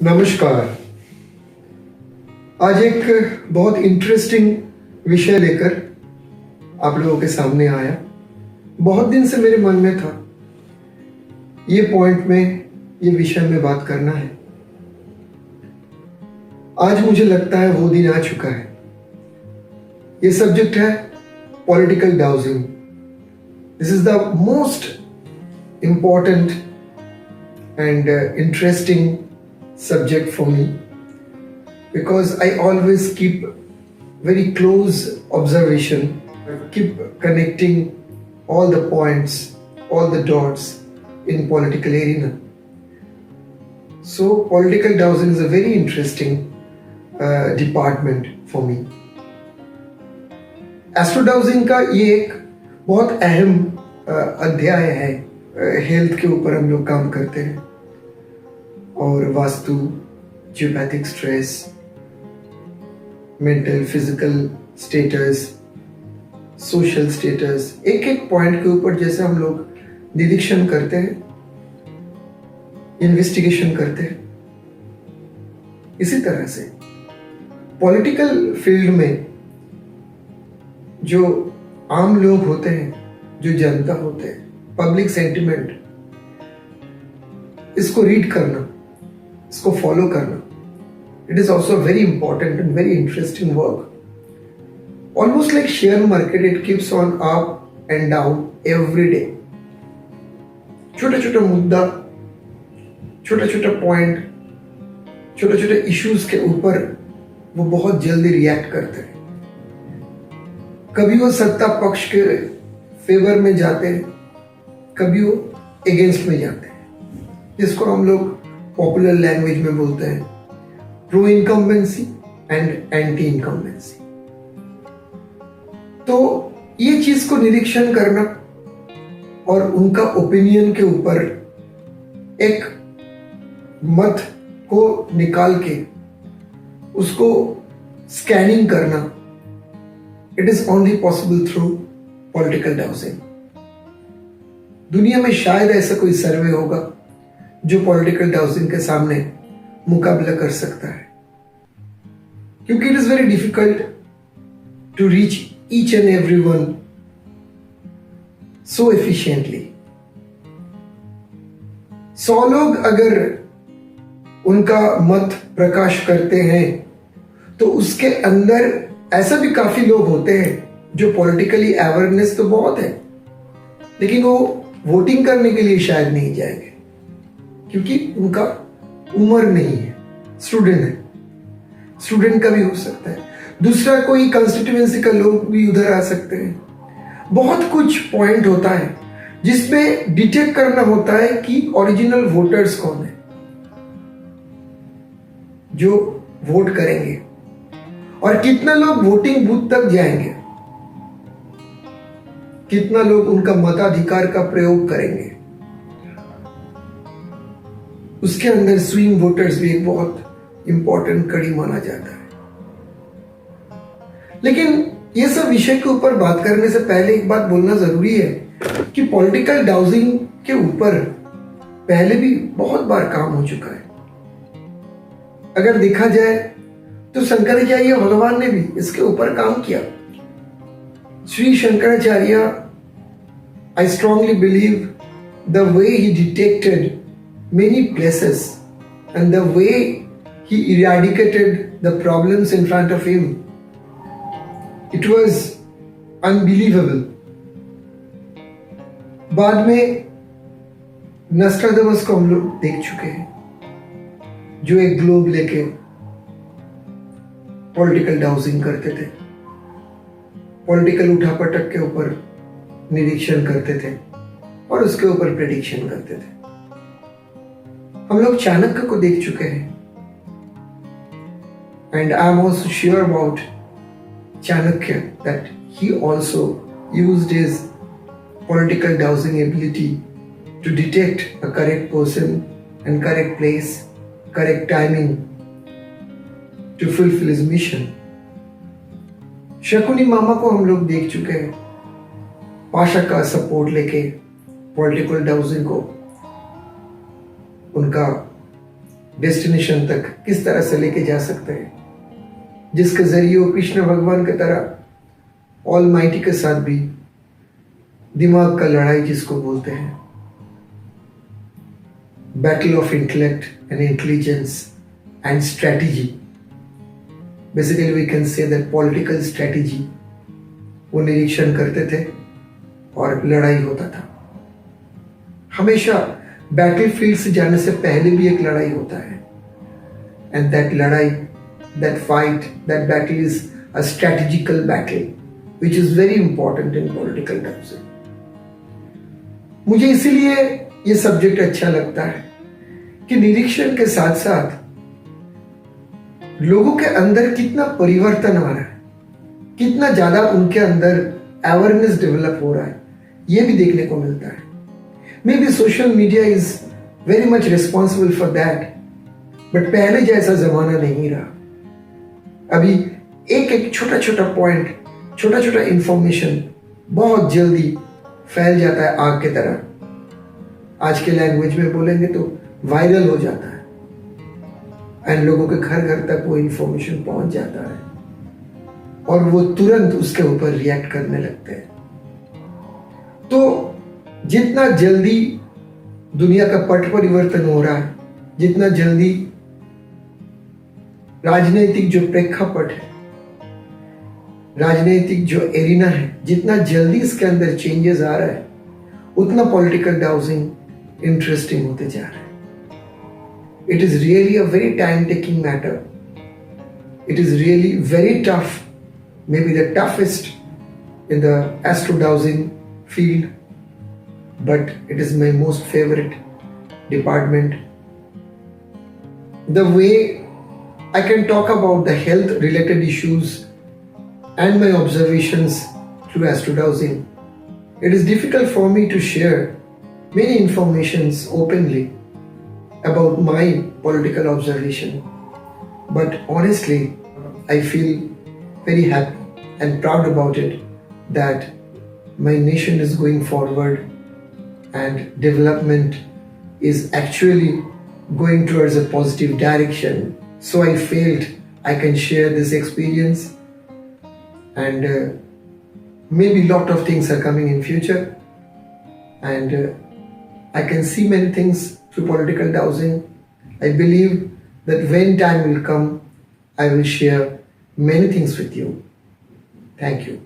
नमस्कार। आज एक बहुत इंटरेस्टिंग विषय लेकर आप लोगों के सामने आया। बहुत दिन से मेरे मन में था ये पॉइंट में, ये विषय में बात करना है। आज मुझे लगता है वो दिन आ चुका है। ये सब्जेक्ट है political dowsing. This is the most important and interesting subject for me because I always keep very close observation, keep connecting all the points, all the dots in political arena. So political dowsing is a very interesting department for me. Astro dowsing का ये एक बहुत अहम अध्याय है। Health के ऊपर हम लोग काम करते हैं और vastu, geopathic stress, mental physical status, social status, एक एक पॉइंट के ऊपर जैसे हम लोग निरीक्षण करते हैं, इन्वेस्टिगेशन करते हैं, इसी तरह से पॉलिटिकल फील्ड में जो आम लोग होते हैं, जो जनता होते हैं, पब्लिक सेंटिमेंट, इसको रीड करना, इसको फॉलो करना, it is also very important and very interesting work. Almost like share market, it keeps on up and down every day. छोटा छोटा मुद्दा, छोटा छोटा पॉइंट, छोटे छोटे इश्यूज के ऊपर वो बहुत जल्दी रिएक्ट करते हैं। कभी वो सत्ता पक्ष के फेवर में जाते हैं, कभी वो अगेंस्ट में जाते हैं, जिसको हम लोग पॉपुलर लैंग्वेज में बोलते हैं pro incumbency and anti incumbency. तो ये चीज को निरीक्षण करना और उनका ओपिनियन के ऊपर एक मत को निकाल के उसको स्कैनिंग करना, it is only possible through political dowsing. दुनिया में शायद ऐसा कोई सर्वे होगा जो पॉलिटिकल डाउजिंग के सामने मुकाबला कर सकता है, क्योंकि it is very difficult to reach each and every one so efficiently. 100 लोग अगर उनका मत प्रकाश करते हैं तो उसके अंदर ऐसा भी काफी लोग होते हैं जो पॉलिटिकली अवेयरनेस तो बहुत है, लेकिन वो वोटिंग करने के लिए शायद नहीं जाएंगे क्योंकि उनका उम्र नहीं है, स्टूडेंट है। स्टूडेंट का भी हो सकता है, दूसरा कोई कंस्टिट्यूएंसी का लोग भी उधर आ सकते हैं। बहुत कुछ पॉइंट होता है जिसमें डिटेक्ट करना होता है कि ओरिजिनल वोटर्स कौन है जो वोट करेंगे और कितना लोग वोटिंग बूथ तक जाएंगे, कितना लोग उनका मताधिकार का प्रयोग करेंगे। उसके अंदर स्विंग वोटर्स भी एक बहुत इंपॉर्टेंट कड़ी माना जाता है। लेकिन ये सब विषय के ऊपर बात करने से पहले एक बात बोलना जरूरी है कि पॉलिटिकल डाउजिंग के ऊपर पहले भी बहुत बार काम हो चुका है। अगर देखा जाए तो शंकराचार्य भगवान ने भी इसके ऊपर काम किया। Sri Shankaracharya, I strongly believe the way he detected many places and the way he eradicated the problems in front of him, it was unbelievable. बाद में नस्ट्राडामस को हम लोग देख चुके हैं, जो एक ग्लोब लेके पॉलिटिकल डाउजिंग करते थे, पॉलिटिकल उठापटक के ऊपर निरीक्षण करते थे और उसके ऊपर प्रेडिक्शन करते थे। हम लोग चाणक्य को देख चुके हैं and I am also sure about Chanakya that he also used his political dowsing ability to detect a correct person and correct place, correct timing to fulfil his mission. Shakuni मामा को हम लोग देख चुके हैं, पाशा का सपोर्ट लेके पॉलिटिकल डाउजिंग को उनका डेस्टिनेशन तक किस तरह से लेके जा सकते हैं, जिसके जरिए वो कृष्ण भगवान की तरह ऑल माइटी के साथ भी दिमाग का लड़ाई जिसको बोलते हैं, battle of intellect and intelligence and strategy, basically we can say that political strategy, वो निरीक्षण करते थे और लड़ाई होता था। हमेशा बैटल फील्ड से जाने से पहले भी एक लड़ाई होता है, एंड दैट लड़ाई, that fight, that battle is a strategical battle which is very important in political terms. मुझे इसीलिए ये सब्जेक्ट अच्छा लगता है कि निरीक्षण के साथ साथ लोगों के अंदर कितना परिवर्तन आ रहा है, कितना ज्यादा उनके अंदर अवेयरनेस डेवलप हो रहा है, ये भी देखने को मिलता है। May be social media is very much responsible for that, but पहले जैसा जमाना नहीं रहा। अभी एक एक छोटा छोटा पॉइंट, छोटा छोटा इंफॉर्मेशन बहुत जल्दी फैल जाता है आग की तरह। आज के लैंग्वेज में बोलेंगे तो वायरल हो जाता है, एंड लोगों के घर घर तक वो इंफॉर्मेशन पहुंच जाता है और वो तुरंत उसके ऊपर रिएक्ट करने लगते हैं। तो जितना जल्दी दुनिया का पट परिवर्तन हो रहा है, जितना जल्दी राजनीतिक जो प्रेक्षापट है, राजनीतिक जो एरिना है, जितना जल्दी इसके अंदर चेंजेस आ रहा है, उतना पॉलिटिकल डाउजिंग इंटरेस्टिंग होते जा रहा है। It is really a very time taking matter. It is really very tough, maybe the toughest in the astrodowsing field, but it is my most favorite department. The way I can talk about the health related issues and my observations through astrodowsing, it is difficult for me to share many informations openly about my political observation. But honestly, I feel very happy and proud about it that my nation is going forward and development is actually going towards a positive direction. So I felt I can share this experience, and maybe lot of things are coming in future, and I can see many things through political dowsing. I believe that when time will come, I will share many things with you. Thank you.